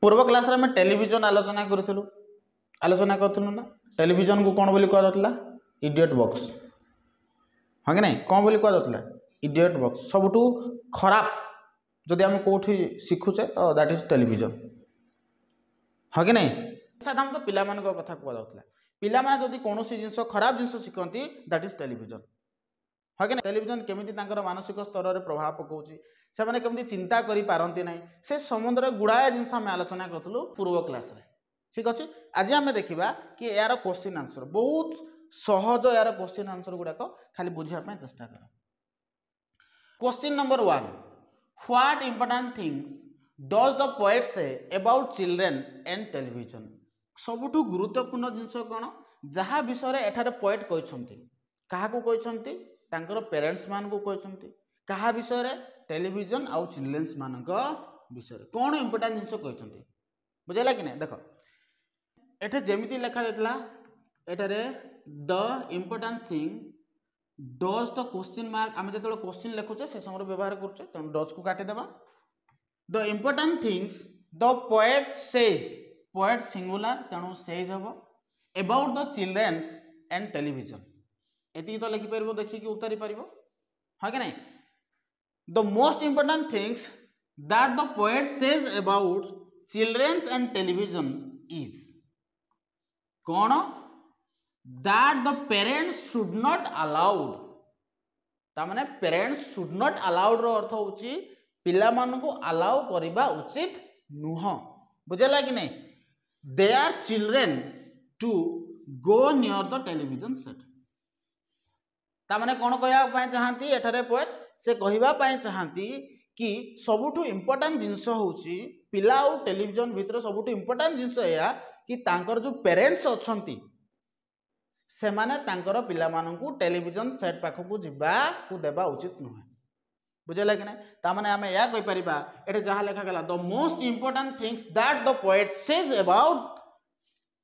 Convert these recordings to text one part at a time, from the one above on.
पूर्व क्लास रे में टेलीविजन आलोचना करथुलु ना टेलीविजन को कौन बोली कह जातला इडियट बॉक्स हाँ कि नहीं कौन बोली कह जातला इडियट बॉक्स सबुठु खराब जदि आम कोठी शिखुचे तो दैट इज टेलीविजन हाँ कि नहीं साधारणतः पिला मान कथा कह जातला पिला माने जदि कोनोसी जिंस खराब जिंस शिखंती दैट इज टेलीविजन हाँ कि टेलीविजन केमिति तांकर मानसिक स्तर में प्रभाव पकाउछि से माने केमिति चिंता करि पारंती नाही से संबंध में गुड़ाए जिनस आम आलोचना करथुलु पूर्व क्लास रे ठीक अच्छे आज आम देखा कि यार क्वेश्चन आंसर बहुत सहज यार क्वेश्चन आंसर गुड़ाक खाली बुझापी चेष्टा कर question number 1 what important things does the poet say about children and television सबुठु गुरुत्वपूर्ण जिनस कौन जहाँ विषय एठारे पोएट कहते क्या कहते तांकर पेरेंट्स मान को कहते क्या विषय टेलीविजन आउ चिल्ड्रेन्स मान विषय कौन इंपोर्टेंट जिनस कहते बुझेगा कि नहीं देख एठे जेमिति लिखा जाता एठारे the important thing does the question mark आम जो क्वेश्चन लिखुचे से समय व्यवहार करुचे तेणु डज को काटिदेवा the important things the poet says poet singular तेणु सेज हम about the childrens and television एति तो लिखिपर देखिए उतारी पार हाँ कि नहीं the most important things that the poet says about childrens and television is कौन that the parents should not allow तामाने पेरेंट्स शुड नॉट अलाउड रो अर्थ होची पिला मान को अलाउ करिबा उचित नुह बुझला कि नहीं they are children to go near the television set तामाने कौन कहया पय चाहती एठारे पोएट से कहवा पय चाहती कि सबुठु इंपोर्टेंट जिनस होची पिला और टेलीविजन भितर सबुठु इंपोर्टेंट जिनस या कि तांकर जो पेरेंट्स अछंती से माने तांकर पिला माननकु टेलीविजन सेट पाखकु जिबा को देबा उचित नुहे बुझला कि नहीं ता माने हमें या कहि परिबा एटे जहा लेखा गला the most important things that the poet says about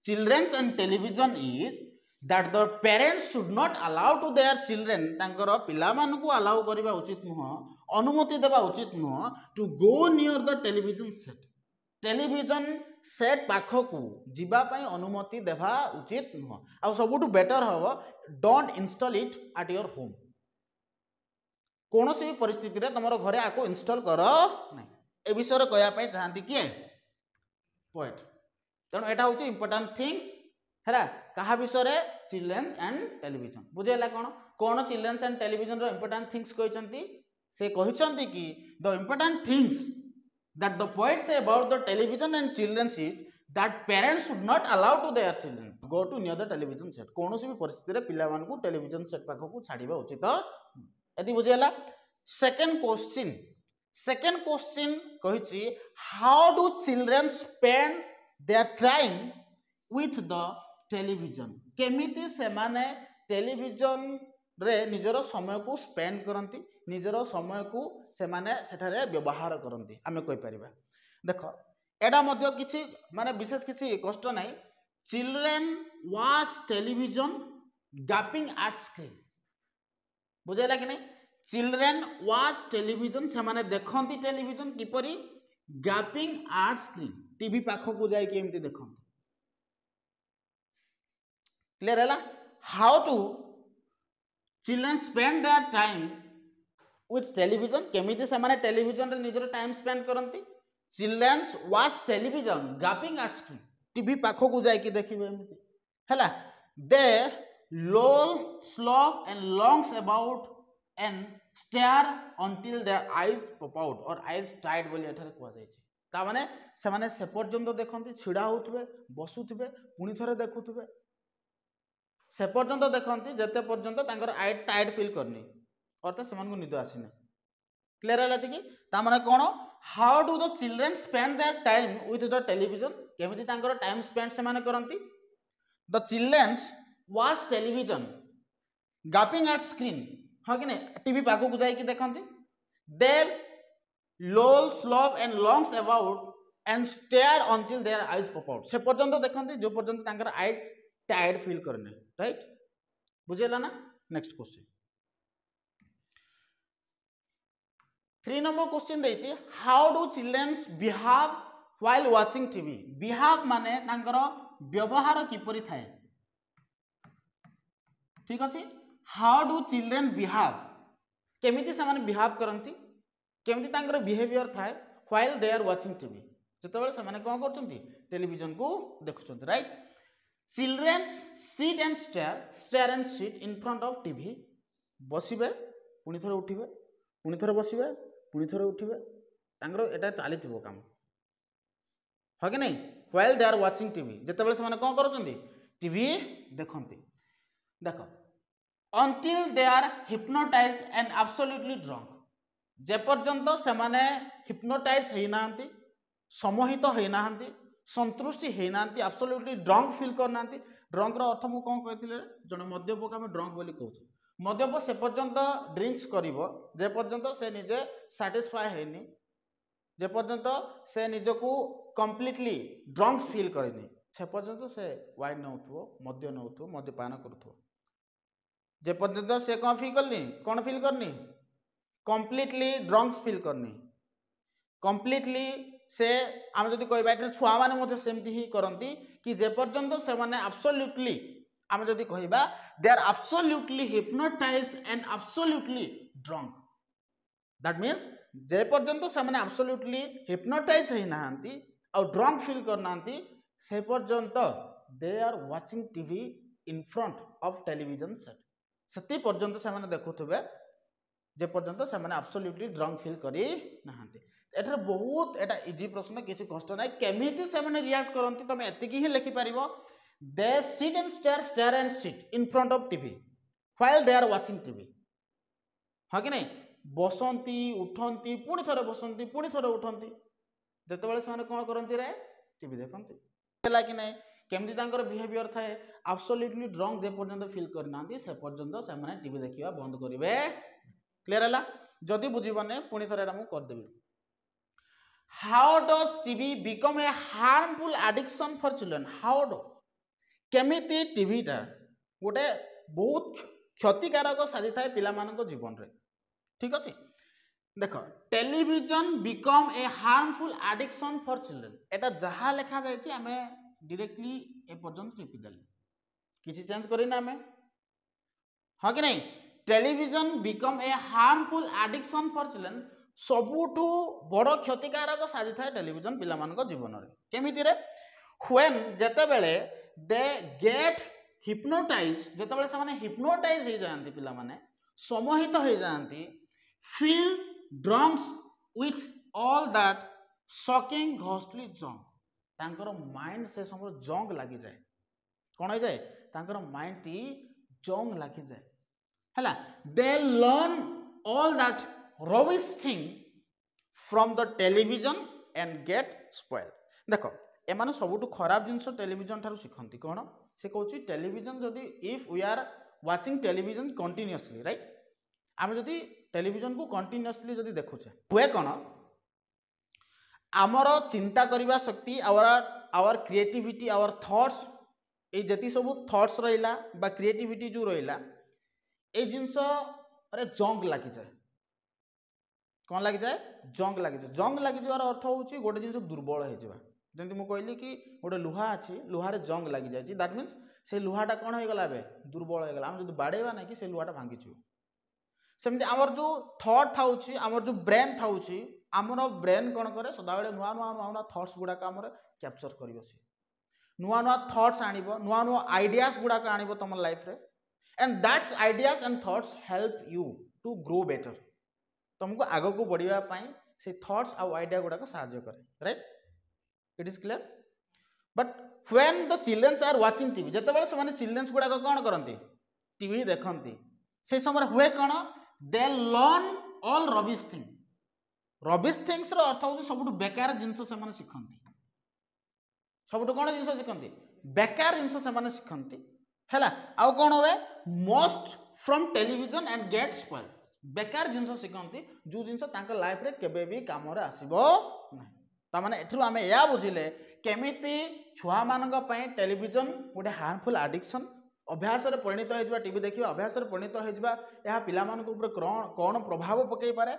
childrens and television is that the parents should not allow to their children तांकर पिला माननकु अलाउ करिबा उचित नुह अनुमति देबा उचित नुह to go near the television set television set पाखकू जीवाई अनुमति देवा उचित नुह आ सबुठु बेटर हम don't install it at your home कौन सी परिस्थिति रे तुम घरे आपको इंस्टॉल कर ना ए विषय कहवाई चाहती किए पोएट तेणु यहाँ हूँ इंपोर्टेंट थिंग्स है क्या विषय चिल्ड्रेन्स एंड टेलीविजन बुझेगा कौन कौन children's and television important things कहते से कहते कि the important things that the poet say about the television and children's is that parents should not allow to their children go to near the television set कौन सी भी परिस्थिति रे पिला मान को टेलीविजन सेट पाखो को छाड़ीबा उचित यदि बुझेला सेकंड क्वेश्चन कहिछि how do children spend their time with the television केमिति से माने टेलीविजन रे निजर समय को स्पेंड करती निजर समय को से माने सेठारे व्यवहार करती आमे कहि परिबा देखो एडा मध्य किछि माने विशेष किछि कष्ट नाही children watch television gaping at screen बुझेला कि नहीं चिल्ड्रेन वाच टेलीविजन से माने देखंती टेलीविजन किपरि गैपिंग एट स्क्रीन टीवी पाखो को जाय कि एमती देखंती क्लियर हैला how to children spend their time with television केमिति से माने टेलीविजन रे निजर टाइम स्पेंड करंती childrens watch television gaping at screen TV पाखो को जाय कि देखिबे एमती हैला they loll slop and longs about and stare until their eyes pop out और आईज टाइट बोली एठारे कहआ जाय छी ता माने से माने से पर्यंत देखंती छिडा होतबे बसुतबे पुनी थरे देखुतबे से पर्यंत देखंती जते पर्यंत तांकर आई टाइट फील करनी अर्थात से निद आसीना क्लियर है कि तार कौन how do the children spend their time with the television केमिति तांकर टाइम स्पेंड से माने करंती the childrens watch television gaping at screen हाँ कि नहीं टीवी पाखो को जाई देखंती they loll slop and longs about and stare until their eyes pop out से पर्यंत देखंती जो पर्यंत तांकर आई टायर्ड फील करने राइट बुझेला ना नेक्स्ट क्वेश्चन 3 नंबर क्वेश्चन देछि how do children's behave while watching TV behave माने तांकर व्यवहार किपरि थाए ठीक अछि हाउ डू चिल्ड्रेन बिहेव केमिति से माने बिहेव करंती केमिति तांकर बिहेवियर थाए while they are watching TV जेतेबेले से माने कोन करचंती टेलीविजन को देखुचंती right children sit and stare and sit in front of TV बसिबे पुनी थरे उठिबे पुनी थरे बसिबे पुनी थरे उठिबे तांकर एटा चालीथिबो काम हो कि नहीं while they are watching TV जेतेबेले से माने कोन करचंती टीवी देखंती देखो until they are hypnotized and absolutely drunk जे पर्यंत से माने hypnotize हेई नांती समोहित हेई नांती संतुष्टि हेई नांती absolutely drunk फील कर नांती drunk रो अर्थ मु कोन कहतिले जने मद्यप हम drunk बोली कहू मद्यप से पर्यंत ड्रिंक्स करिवो जे पर्यंत से निजे सैटिस्फाई हेनी जे पर्यंत से निजको कंप्लीटली ड्रंक्स फील करेनी से पर्यंत से वाइन नउथो मद्य नउथो मद्यपान करूथो जे पर्यंत से कौन फील करनी कंप्लीटली ड्रंक्स फील करनी कंप्लीटली से आम जदि कहबा एटा छुआ माने मते सेमती ही करंती कि जे पर्यंत से माने एब्सोल्युटली आम जदि कहबा they are absolutely hypnotised and absolutely drunk that means जे पर्यंत से माने एब्सोल्युटली हिप्नोटाइज हेई नांती और ड्रंक फील कर नांती से पर्यंत they are watching TV in front of television set सती पर्यंत से माने देखुथबे जे पर्यंत से माने एब्सोल्युटली ड्रंक फील करी नांती एठर बहुत एटा इजी प्रश्न किछि कष्ट नै केमिति से माने रिएक्ट करंती तमे एतिकी ही लिखि परिबो they sit and stare and sit in front of TV while they are watching TV हा कि नै बसंती उठंती पुणी थरे बसंती पुणी थरे उठंती जेतेबेले से माने कोन करंती रे टीवी देखंती होला कि नै केमती तांकर बिहेवियर थाए एब्सोल्युटली ड्रंक जे पर्यंत फील करनांती से पर्यंत से माने टीवी देखिबा बंद करिवे क्लियर हला जदी बुझिबने पुणी थरे एटा मु कर देबी how does TV become a harmful addiction for children how do केमिति टीवी टा गोटे बहुत क्षतिकारक साजी थाए पिला मानक जीवन रे ठीक अछि देखो television become a harmful addiction for children एटा जहा लिखा जाय छि हमें डायरेक्टली ए पर्यंत टिपि देली किछि चेंज करिना हमें हां कि नहीं television become a harmful addiction for children सबुठु बड़ क्षतिकारक साजी थाए टेलीविजन पिला मानक जीवन रे केमिति रे व्हेन जेतेबेले दे गेट हिप्नोटाइज जेतेबेले से माने हिप्नोटाइज हे जानती पिला माने समोहित हो जानती feel drunks with all that shocking ghostly जंग तांकर माइंड से समय जंग लगी जाए कौन हो जाए तांकर माइंड टी जंग लगी जाए हैला they learn all that rubbish thing from the television and get spoil देखो एमाने सबुठु खराब जिंस टेलीविजन ठारू शिखंती कोन से कहूची टेलीविजन जदी if we are watching television continuously right आम जदी टेलीविजन को कंटिन्यूअसली जदी देखुचे हुए कोन आमर चिंता करने शक्ति आवर क्रिएटिविटी आवर थॉट्स ये जति सब थॉट्स रहिला बा क्रिएटिविटी जो रहिला ए जिनस अरे जंग लगी जाए कौन लगी जाए जंग लगी जार अर्थ होची गोटे जिनस दुर्बल हो जावा जंती मु कहली कि गोटे लुहा अछि लुहारे जंग लगी जाय दैट मींस से लुहाटा कौन हो गला बे दुर्बल हो गला हम जदी बाडेबा नै कि से लुहाटा भांगी छु सेमती आमर जो थॉट थाउची आमर जो ब्रेन थाउची आमर ब्रेन कौन करे सदाबले नुआ नुआ नुआ नुआ थॉट्स गुड़ाक आमर कैप्चर करिवो से नुआ नुआ थॉट्स आनिबो नुआ नुआ आइडियाज गुड़ाक आनिबो तुम लाइफ रे and that's ideas and thoughts help you to grow better तुमको आगो को बढ़िया पाई से थॉट्स आउ आइडिया गुड़ाक सहायता करे right it is clear but when the childrens are watching TV जते बेले से माने चिल्ड्रन्स गुड़ाक कौन करंती टीवी देखंती से समय हुए कौन they learn all rubbish things रो अर्थ होची सबुठु बेकार जिंस से माने शिखंती सबुठु कोन जिंस शिखंती बेकार जिंस से माने शिखंती हैला आउ कोन होवे most from television and get spoil बेकार जिंस शिखंती जो जिंस तांका लाइफ रे केबे भी काम रे आसीबो नै ता माने एथरु हमें या बुझिले केमिति छुआ मानक पई टेलीविजन गोटे हार्मफुल एडिक्शन अभ्यास रे परिणत हो टीवी देखिबा अभ्यास रे परिणत हो या पिला मानक ऊपर कोन प्रभाव पकई पारे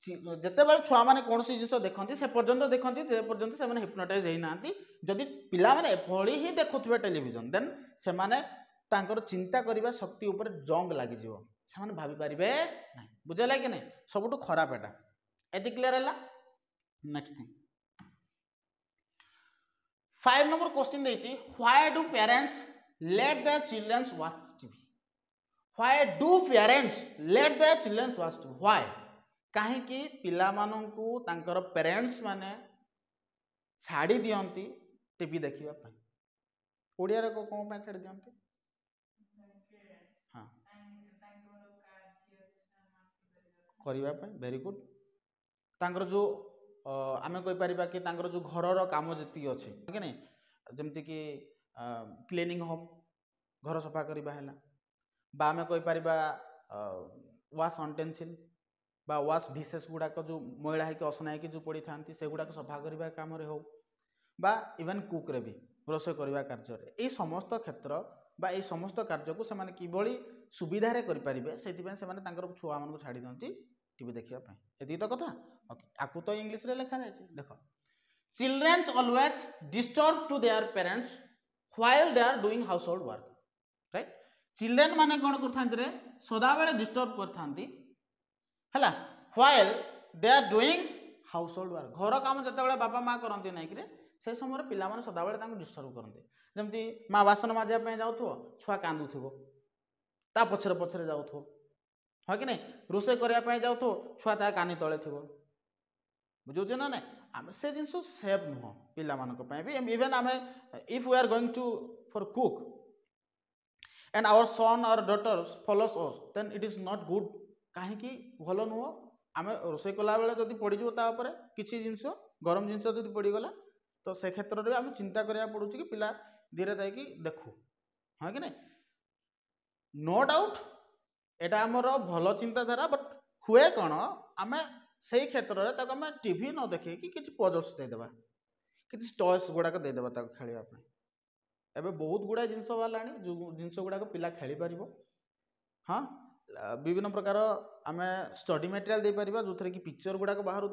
ଯେତେବେଳେ ଛୁଆମାନେ କୌଣସି ଜିନିଷ ଦେଖନ୍ତି ସେ ପର୍ଯ୍ୟନ୍ତ ଦେଖନ୍ତି ଯେ ପର୍ଯ୍ୟନ୍ତ ସେମାନେ ହିପ୍ନୋଟାଇଜ ହେଇନାହାନ୍ତି। ଯଦି ପିଲାମାନେ ଏଭଳି ହିଁ ଦେଖୁଥିବେ ଟେଲିଭିଜନ ଦେନ୍ ସେମାନେ ତାଙ୍କର ଚିନ୍ତା କରିବା ଶକ୍ତି ଉପରେ ଜଙ୍ଗ ଲାଗିଯିବ, ସେମାନେ ଭାବିପାରିବେ ନାହିଁ। ବୁଝିଲା କି ନାହିଁ? ସବୁଠୁ ଖରାପ ଏଟା। ଏତି କ୍ଲିୟର ହେଲା? ନେକ୍ସଟ ଥିଙ୍ଗ 5 ନମ୍ବର क्वेश्चन ଦେଇଛି why do parents let their children watch TV? why do parents let their children watch TV? why? କାହିଁକି ପିଲାମାନଙ୍କୁ ତାଙ୍କର ପ୍ୟାରେଣ୍ଟସ୍ ମାନେ ଛାଡ଼ି ଦିଅନ୍ତି ଟିଭି ଦେଖିବା ପାଇଁ? ଓଡ଼ିଆରେ କ'ଣ ପାଇଁ ଛାଡ଼ି ଦିଅନ୍ତି? ହଁ, କରିବା ପାଇଁ। Very good. ତାଙ୍କର ଯେଉଁ ଆମେ କହିପାରିବା କି ତାଙ୍କର ଯେଉଁ ଘରର କାମ ଯେତିକି ଅଛି କି ନାହିଁ, ଯେମିତିକି କ୍ଲିନିଂ ହୋମ୍, ଘର ସଫା କରିବା ହେଲା, ବା ଆମେ କହିପାରିବା ୱାଶ୍ ଅଣ୍ଟେନ୍ସିଲ୍ বা ওয়াশ ডিশেস গুড়াক যে ময়লা হয়ে অসনা হয়ে যে পড়ি থাকে সেগুড়াক সফা করা কামরে হোক বা ইভেন কুকরে বি রোষেই করা কার্যরে এই সমস্ত ক্ষেত্র বা এই সমস্ত কার্যক সে কিভাবে সুবিধারে করে সেইপাই সে ছুয়া মানুষ ছাড়ি দিকে টিভি দেখা। এটি তো কথা। ওকে, আকু তো ইংলিশে লেখা যাই। দেখ, childrens always disturb to their parents while they are doing household work, right? Children माने कौन करथांती रे सदाबेले डिस्टर्ब करथांती हैला while they are doing household work, घर काम जतेबेले बापा माँ करती नहीं कि से समय पिला माने सदाबेले तांको डिस्टर्ब करते। जमती माँ बासन माजिया पे जाउथो छुआ कांदुथिबो ता पछरे पछरे जाउथो, हाँ कि नहीं? रोषे करिया पे जाउथो छुआ ता कानी तळे थिबो। बुझुचे ना नहीं? आम से जिनस सेफ नुह पिला मानक पे भी। इवन आम if we are going to for cook and our son और daughters follows us then it is not good. कहीं भल नुह आम रोषे कला बेले जदि पड़ीजो ता ऊपर किसी जिनस गरम जिनस जदि पड़ीगला तो से क्षेत्र में आम चिंता करिया पड़ुछि कि पिला धीरे जाइकी देखू, हाँ कि नहीं? नो डाउट एटा आमर भल चिंताधारा, बट हुए कौन आम से क्षेत्र में आम टीवी न देखे कि पजल्स देदेबा कि टॉयस गुड़ाक देदेबा खेलवा। एबे बहुत गुड़ा जिनस बाहर जो जिनस गुड़ाक पिला खेली पार। हाँ, विभिन्न प्रकार आम स्टडी मटेरियल दे पारिबा जो थरे कि पिक्चर गुड़ाक बाहर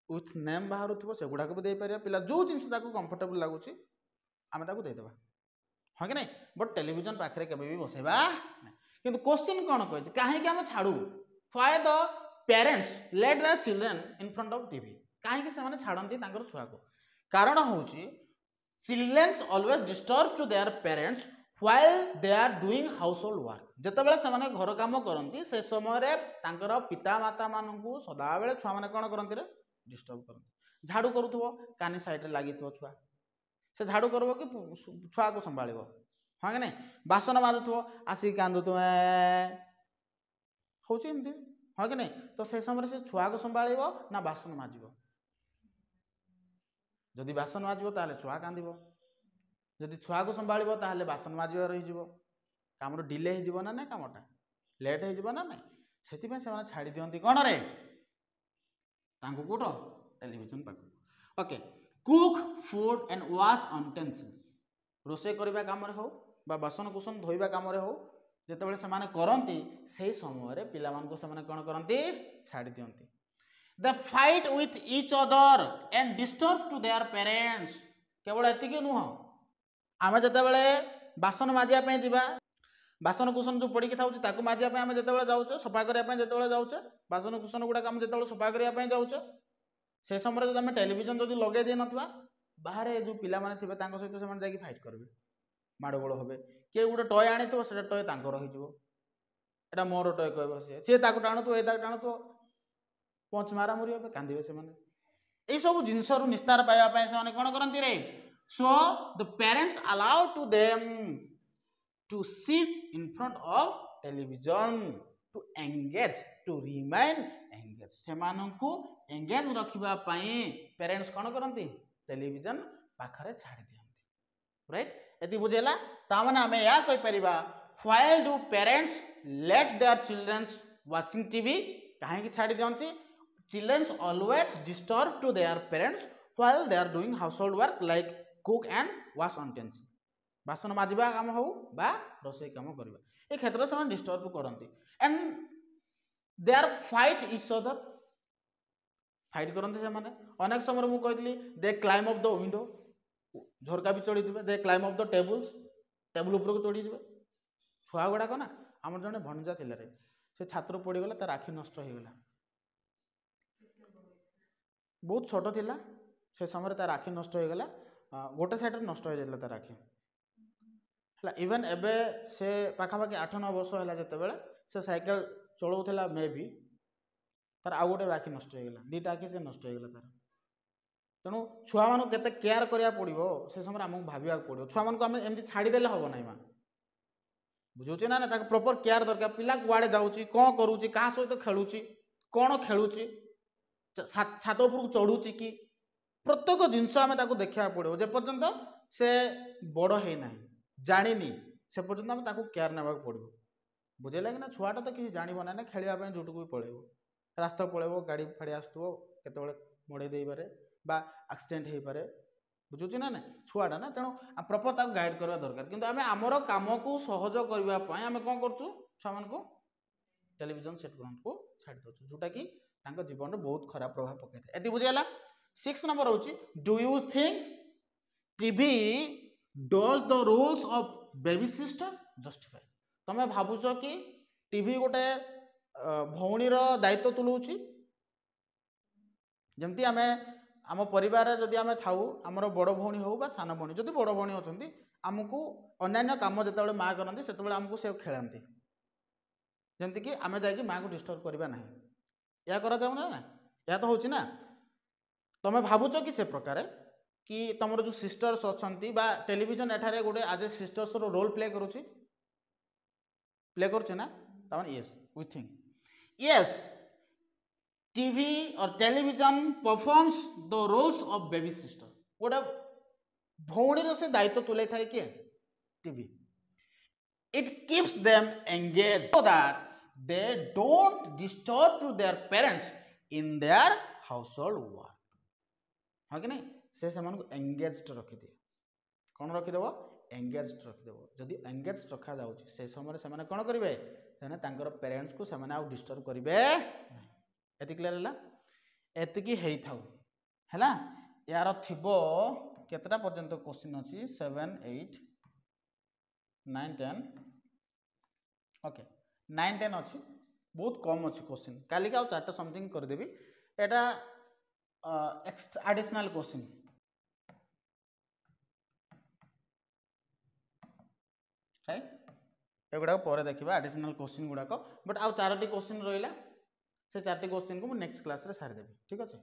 विथ नेम बाहर से गुड़ाक भी दे पारिबा। पिला जो जिनस कंफर्टेबल लगुच आम ताकू देदेबा, हाँ कि नहीं? बट टेलीविजन पाखे केबे भी बसेबा नहीं। किंतु क्वेश्चन कौन कहि कहीं आम छाड़ू why the parents let their children in front of TV? कहीं से छाड़ती छुआ को? कारण हूँ childrens always disturb to their parents while they are doing household work। जितेबाला से घर काम करती से समय पिता माता मानू सदाबे छुआ मैंने कौन करती रे डिस्टर्ब करती। झाड़ू करूथो कानी साइड रे लगी छुआ से झाड़ू कर कि छुआ को संभाल, हाँ कि नहीं? बासन माजुथो आसिक कांदुथो होमती, हाँ कि नहीं? तो से समय से छुआ को संभाल ना बासन माजिब? जदि बासन माजिब ताले छुआ कांदिब, जदि छुआ को संभाल ताले बासन माजिबा रही काम डिले हो ना कामटा लेट हो ना नहीं। से छाड़ी दिखती कौन रे कौट टेलीविजन पाक। Okay, cook food and wash utensils, रोषे करबा काम रे हो बा बासन कुसन धोइबा काम रे हो जेतेबेले से माने करंती सेही समय रे पिला मानको से माने कोन करंती छाड़ी दियंती। They fight with each other and disturb to their parents. केवल एतिके नुह आम जेतेबेले बासन माजिया पे जिबा बासन कुसन जो पड़ी था ताकू माजिया पे आम जेतेबेले जाउचे सफा करिया पे जेतेबेले जाउचे बासन कुसन गुडा आम जेतेबेले सफा करिया पे जाउचे से समय जब आम टेलीविजन जदि लगे दे नथिबा बाहर जो पिला माने थिबे तांको सहित से जाके फाइट करबे माड़गोल होबे। किए गोटे टय आनीथो से टय तांकर रहीजिवो एटा मोर टय कहबो सी ताकू टाणुथो ए ताकू टाणुथो पंच मारामुरी होबे कांदिबे से माने। ए सब जिनस रु निस्तार पाइबा पय से माने कोन करंती रे। So the parents allow to them to sit in front of television to engage, to remain engaged। से माननकु engage रखिबा पई पेरेंट्स कोन करंती टेलीविजन पाखरे छाड़ी दियंती, राइट? एति बुझेला ता माने हमें या कहि परिबा why do parents let their children watching TV? काहे कि छाड़ी दियंती? Children always disturb to their parents while they are doing household work like cook and wash utensils। बासन माजिबा काम हो बा रोषे काम करबा ए क्षेत्र से डिस्टर्ब करती and they are fight each other fight करते से अनेक समय मुझे कहती they climb up the window झरका भी चढ़ी थे they climb up the table उपरକୁ चढ़ीजे छुआ गुड़ाक ना आम जड़े भणजा थिले रे से छात्र पड़गला तार आखि नष्ट हो गला बहुत छोट थिला से समय तार आखि नष्ट हो गला गोटे साइड नष्ट हो जाता तार आखि है इवेन एबे से पाखापाखि 8-9 वर्ष है जिते से साइकेल चलाऊला मे भी तार आउ गोटे आखि नष्ट हो गला 2टा आखि से नष्ट हो गला तार तेणु छुआ मान के केयर करा पड़ो से समय आमको भाविया पड़ो छुआ मान आम एमती छाड़देले हम ना माँ बुझे ना ना प्रॉपर केयर दरकार पिला कुआड़े जाऊँगी कौन करुच्ची क्या सहित खेलुची कौन खेलुची छात उपरକୁ चढ़ुची कि प्रत्येक जिनस आम देखा पड़ो जे पर्यंत से बड़ है जानी से पर्यंत आम केयर ना पड़ो बुझेगा कि ना छुआटा तो किसी जानव ना खेलवाई जोटू भी पलैब रास्ता पलैब गाड़ी फाड़ी आसो केत मोड़े दे पारे बा एक्सीडेंट हो पारे बुझुची ना ना छुआटा ना तेणु प्रॉपर ताको गाइड करवा दरकार किंतु आम आमर कम को सहज करने आम कौन कर छुआ मान टेलीविजन सेट को छाड़ दो जोटा कि जीवन में बहुत खराब प्रभाव पकड़ था ये बुझीगला 6 नंबर हूँ do you think TV does the rules of baby sister justify तुम्हें भावुच कि टीवी गोटे भौणीर दायित्व तुलाऊँच जमती आम आम परिवार जदि आम थाऊ आमर बड़ भौणी हो सान भौणी जदि बड़ भौणी अच्छा आमको अन्य काम जो माँ करती से आमको से खेलाती जमती कि आम जा माँ को डिस्टर्ब करवा ना या करा जाऊ ना या तो होची ना तुम्हें भावुच कि से प्रकार कि तुम जो सिस्टर्स अच्छा टेलीविजन एठारे गोटे as a sister's role play करुच्ची प्ले करुच्चे ना तमें yes we think yes TV और television performs the roles of baby sister गोटे भौणी से दायित्व तुले थाए किए TV it keeps them engage so that they don't disturb to their parents in their household work हाँ कि नहीं से एंगेज्ड रखिदे कौन रखिदेव एंगेज्ड रखिदेव जदि एंगेज्ड रखा जाउछि से समय से कौन करेंगे से पेरेंट्स को से डिस्टर्ब करेंगे एति क्लियर है एतिकी है थाउ है यार थिबो केतटा पर्यंत क्वेश्चन अच्छी 7, 8, 9, 10 ओके 9, 10 अच्छी बहुत कम अच्छी क्वेश्चन काली का 4टा समथिंग करदेवी एटा एडिशनल क्वेश्चन राइट एगुड़ा पर देखा एडिशनल क्वेश्चन गुड़ाक बट आउ 4टी क्वेश्चन रहा से 4टी क्वेश्चन को नेक्स्ट क्लास रे सारी देवी ठीक अच्छे।